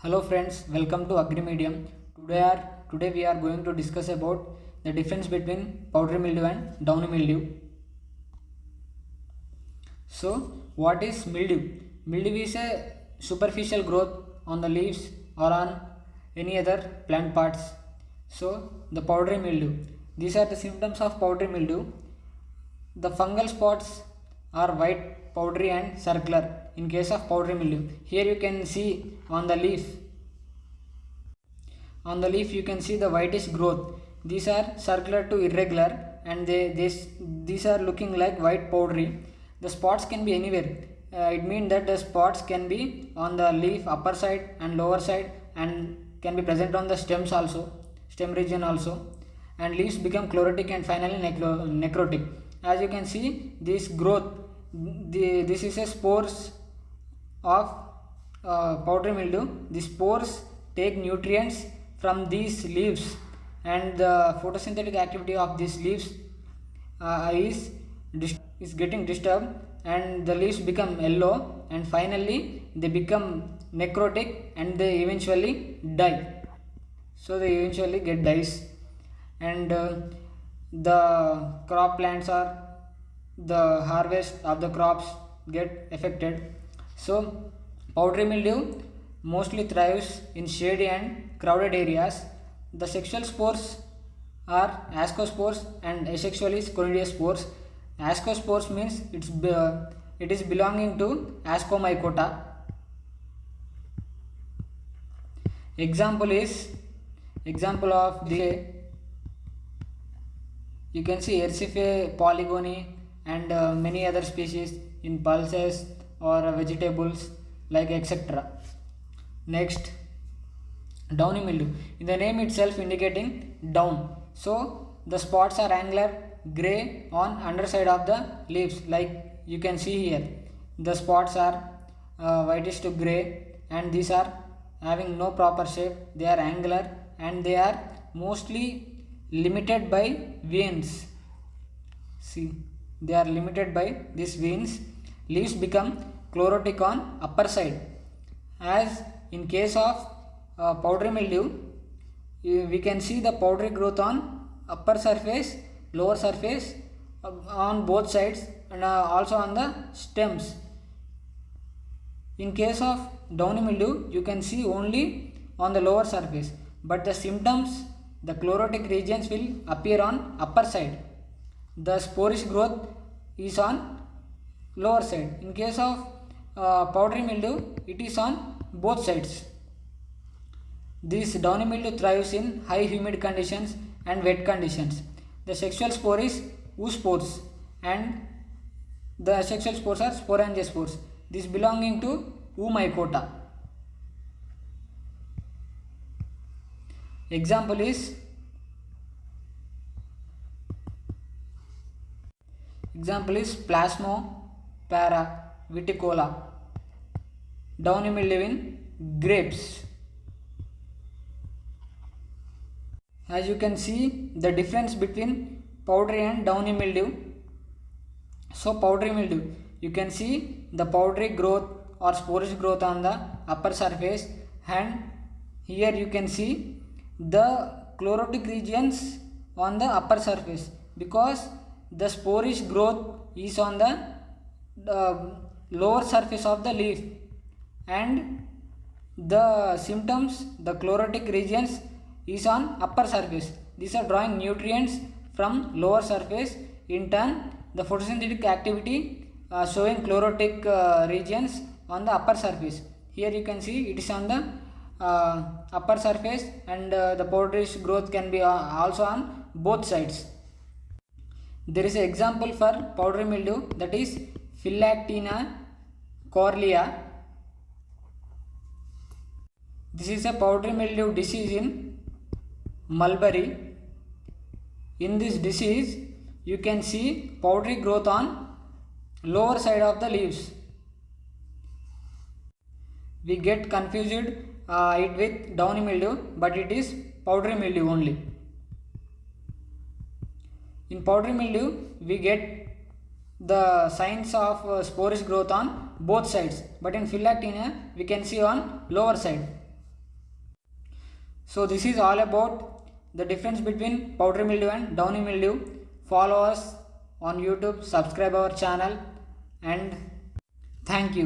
Hello friends, welcome to AgriMedium. Today we are going to discuss about the difference between powdery mildew and downy mildew. So, what is mildew? Mildew is a superficial growth on the leaves or on any other plant parts. So, the powdery mildew. These are the symptoms of powdery mildew. The fungal spots are white, powdery and circular in case of powdery mildew. Here you can see on the leaf. On the leaf you can see the whitish growth. These are circular to irregular and these are looking like white powdery. The spots can be anywhere. It means that the spots can be on the leaf upper side and lower side and can be present on the stems also, stem region also, and leaves become chlorotic and finally necrotic. As you can see, this growth, this is a spores of powdery mildew. The spores take nutrients from these leaves and the photosynthetic activity of these leaves is getting disturbed and the leaves become yellow and finally they become necrotic and they eventually die. So they eventually get dies and the crop plants or the harvest of the crops get affected. So powdery mildew mostly thrives in shady and crowded areas. The sexual spores are ascospores and asexual is conidiospores. Ascospores means it is belonging to Ascomycota. Example of the, you can see Ersife polygony and many other species in pulses or vegetables like etc. Next, downy mildew. In the name itself indicating down. So the spots are angular grey on underside of the leaves like you can see here. The spots are whitish to grey and these are having no proper shape. They are angular and they are mostly limited by veins. See, they are limited by these veins. Leaves become chlorotic on upper side. As in case of powdery mildew, we can see the powdery growth on upper surface, lower surface, on both sides and also on the stems. In case of downy mildew, you can see only on the lower surface, but the symptoms, the chlorotic regions will appear on upper side. The sporish growth is on lower side. In case of powdery mildew, it is on both sides. This downy mildew thrives in high humid conditions and wet conditions. The sexual spore is oospores and the sexual spores are sporangiospores. This belonging to Oomycota. Example is Plasmopara viticola, downy mildew in grapes. As you can see the difference between powdery and downy mildew. So powdery mildew, you can see the powdery growth or sporish growth on the upper surface and here you can see the chlorotic regions on the upper surface because the sporish growth is on the lower surface of the leaf and the symptoms, the chlorotic regions is on upper surface. These are drawing nutrients from lower surface. In turn, the photosynthetic activity showing chlorotic regions on the upper surface. Here you can see it is on the upper surface and the powderish growth can be also on both sides. There is an example for powdery mildew, that is Phylactina corlea. This is a powdery mildew disease in mulberry. In this disease, you can see powdery growth on lower side of the leaves. We get confused it with downy mildew, but it is powdery mildew only. In powdery mildew, we get the signs of sporish growth on both sides, but in Phylactina we can see on lower side. So this is all about the difference between powdery mildew and downy mildew. Follow us on YouTube, subscribe our channel, and thank you.